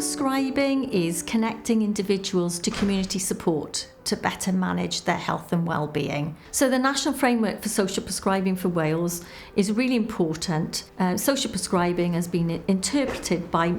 prescribing is connecting individuals to community support to better manage their health and well-being. So the National Framework for Social Prescribing for Wales is really important. Social prescribing has been interpreted by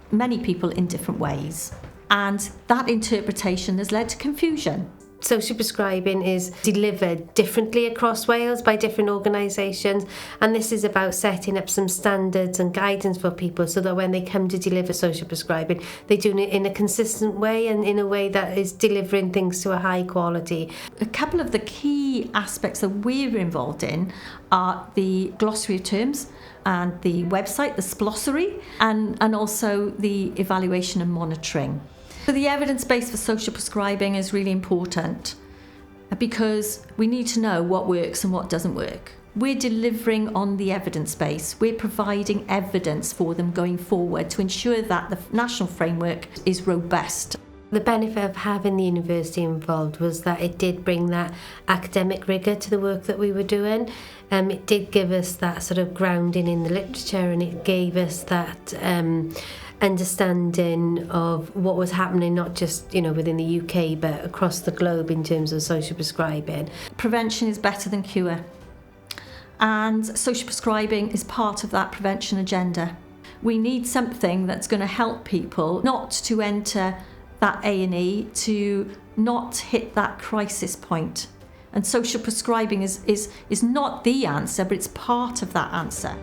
many people in different ways, and that interpretation has led to confusion. Social prescribing is delivered differently across Wales by different organisations, and this is about setting up some standards and guidance for people so that when they come to deliver social prescribing, they do it in a consistent way and in a way that is delivering things to a high quality. A couple of the key aspects that we're involved in are the glossary of terms and the website, the splossary, and also the evaluation and monitoring. So the evidence base for social prescribing is really important because we need to know what works and what doesn't work. We're delivering on the evidence base. We're providing evidence for them going forward to ensure that the national framework is robust. The benefit of having the university involved was that it did bring that academic rigour to the work that we were doing. It did give us that sort of grounding in the literature, and it gave us that understanding of what was happening, not just within the UK but across the globe in terms of social prescribing. Prevention is better than cure, and social prescribing is part of that prevention agenda. We need something that's going to help people not to enter that A&E, to not hit that crisis point. And social prescribing is not the answer, but it's part of that answer.